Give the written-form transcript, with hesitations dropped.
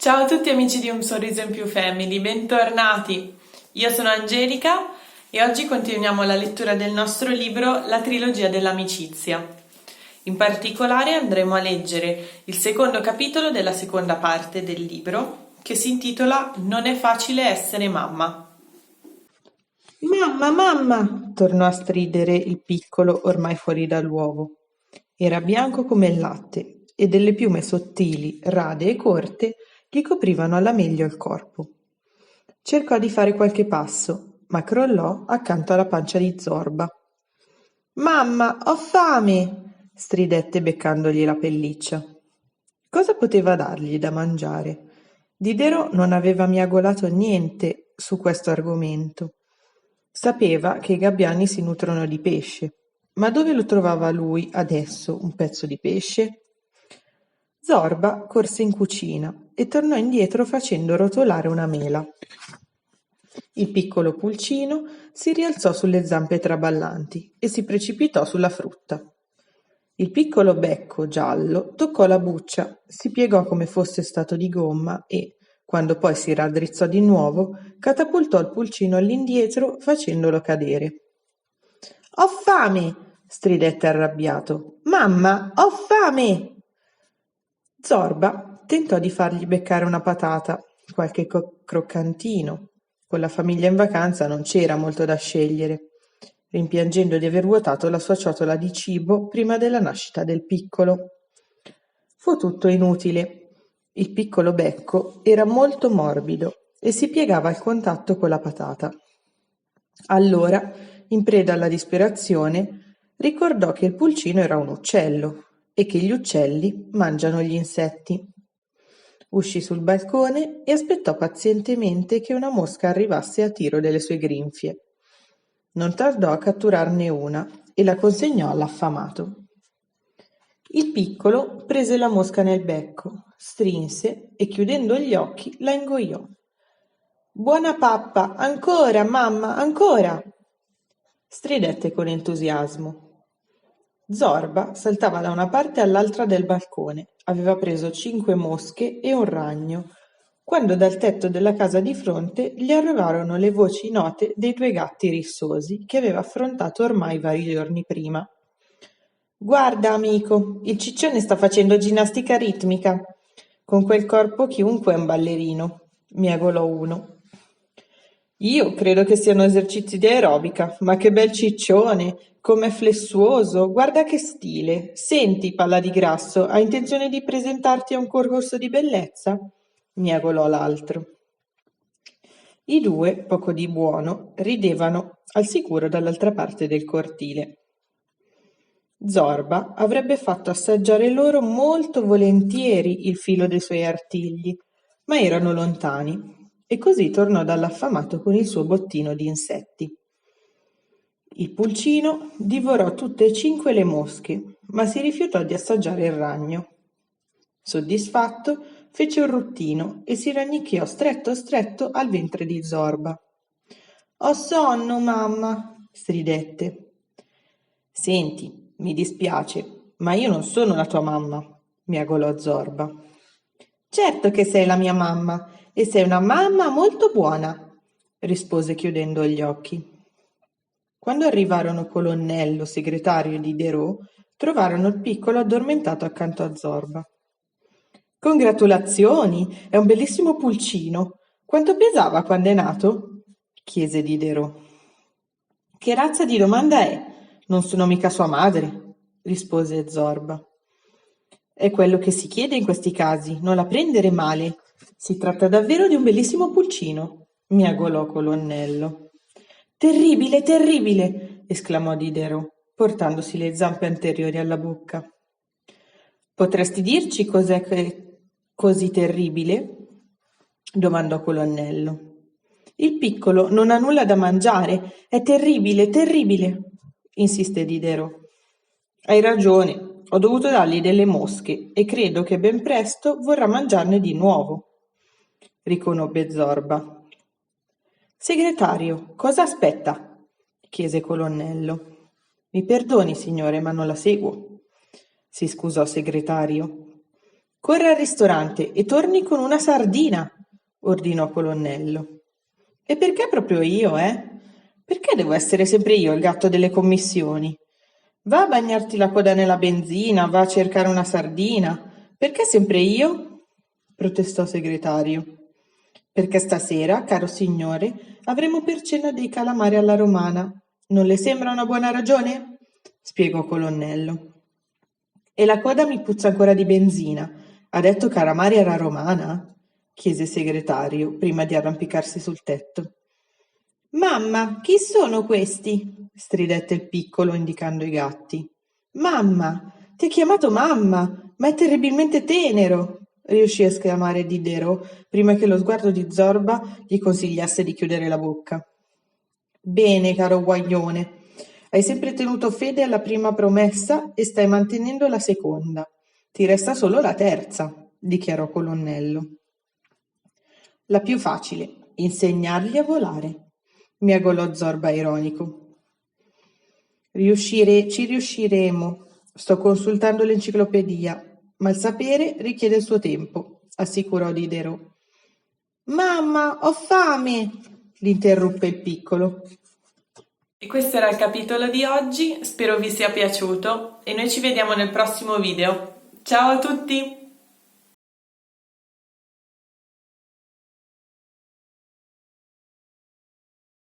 Ciao a tutti amici di Un Sorriso in Più Family, bentornati. Io sono Angelica e oggi continuiamo la lettura del nostro libro La trilogia dell'amicizia. In particolare andremo a leggere il secondo capitolo della seconda parte del libro che si intitola Non è facile essere mamma. Mamma, mamma! Tornò a stridere il piccolo ormai fuori dall'uovo. Era bianco come il latte e delle piume sottili, rade e corte gli coprivano alla meglio il corpo. Cercò di fare qualche passo, ma crollò accanto alla pancia di Zorba. Mamma, ho fame! Stridette beccandogli la pelliccia. Cosa poteva dargli da mangiare? Diderot non aveva miagolato niente su questo argomento. Sapeva che i gabbiani si nutrono di pesce, ma dove lo trovava lui adesso un pezzo di pesce? Zorba corse in cucina e tornò indietro facendo rotolare una mela. Il piccolo pulcino si rialzò sulle zampe traballanti e si precipitò sulla frutta. Il piccolo becco giallo toccò la buccia, si piegò come fosse stato di gomma e, quando poi si raddrizzò di nuovo, catapultò il pulcino all'indietro facendolo cadere. «Ho fame!» stridette arrabbiato. «Mamma, ho fame!» Zorba tentò di fargli beccare una patata, qualche croccantino. Con la famiglia in vacanza non c'era molto da scegliere, rimpiangendo di aver vuotato la sua ciotola di cibo prima della nascita del piccolo. Fu tutto inutile. Il piccolo becco era molto morbido e si piegava al contatto con la patata. Allora, in preda alla disperazione, ricordò che il pulcino era un uccello e che gli uccelli mangiano gli insetti. Uscì sul balcone e aspettò pazientemente che una mosca arrivasse a tiro delle sue grinfie. Non tardò a catturarne una e la consegnò all'affamato. Il piccolo prese la mosca nel becco, strinse e chiudendo gli occhi la ingoiò. «Buona pappa, ancora, mamma, ancora!» stridette con entusiasmo. Zorba saltava da una parte all'altra del balcone, aveva preso 5 mosche e un ragno, quando dal tetto della casa di fronte gli arrivarono le voci note dei 2 gatti rissosi che aveva affrontato ormai vari giorni prima. «Guarda, amico, il ciccione sta facendo ginnastica ritmica. Con quel corpo chiunque è un ballerino», miagolò uno. «Io credo che siano esercizi di aerobica, ma che bel ciccione, com'è flessuoso, guarda che stile. Senti, palla di grasso, hai intenzione di presentarti a un concorso di bellezza?» miagolò l'altro. I 2, poco di buono, ridevano al sicuro dall'altra parte del cortile. Zorba avrebbe fatto assaggiare loro molto volentieri il filo dei suoi artigli, ma erano lontani, e così tornò dall'affamato con il suo bottino di insetti. Il pulcino divorò tutte e 5 le mosche, ma si rifiutò di assaggiare il ragno. Soddisfatto, fece un ruttino e si rannicchiò stretto stretto al ventre di Zorba. «Ho sonno, mamma!» stridette. «Senti, mi dispiace, ma io non sono la tua mamma», miagolò Zorba. «Certo che sei la mia mamma, e sei una mamma molto buona», rispose chiudendo gli occhi. Quando arrivarono Colonnello, segretario e Diderot, trovarono il piccolo addormentato accanto a Zorba. «Congratulazioni, è un bellissimo pulcino. Quanto pesava quando è nato?» chiese Diderot. «Che razza di domanda è? Non sono mica sua madre», rispose Zorba. «È quello che si chiede in questi casi, non la prendere male. Si tratta davvero di un bellissimo pulcino», miagolò Colonnello. «Terribile, terribile!» esclamò Diderot, portandosi le zampe anteriori alla bocca. «Potresti dirci cos'è che è così terribile?» domandò Colonnello. «Il piccolo non ha nulla da mangiare, è terribile, terribile!» insiste Diderot. «Hai ragione, ho dovuto dargli delle mosche e credo che ben presto vorrà mangiarne di nuovo», riconobbe Zorba. «Segretario, cosa aspetta?» chiese Colonnello. «Mi perdoni, signore, ma non la seguo», si scusò Segretario. Corra al ristorante e torni con una sardina, ordinò Colonnello. E perché proprio io, eh? Perché devo essere sempre io il gatto delle commissioni? Va a bagnarti la coda nella benzina, va a cercare una sardina. Perché sempre io? Protestò Segretario. Perché stasera, caro signore, avremo per cena dei calamari alla romana. Non le sembra una buona ragione? Spiegò Colonnello. E la coda mi puzza ancora di benzina. Ha detto calamari alla romana? Chiese Segretario, prima di arrampicarsi sul tetto. Mamma, chi sono questi? Stridette il piccolo indicando i gatti. Mamma, ti ha chiamato mamma, ma è terribilmente tenero, riuscì a esclamare Diderot prima che lo sguardo di Zorba gli consigliasse di chiudere la bocca. Bene, caro guaglione, hai sempre tenuto fede alla prima promessa e stai mantenendo la seconda. Ti resta solo la terza, dichiarò Colonnello. La più facile, insegnargli a volare, miagolò Zorba ironico. Ci riusciremo. Sto consultando l'enciclopedia, ma il sapere richiede il suo tempo, assicurò Diderot. Mamma, ho fame! L'interruppe il piccolo. E questo era il capitolo di oggi, spero vi sia piaciuto e noi ci vediamo nel prossimo video. Ciao a tutti!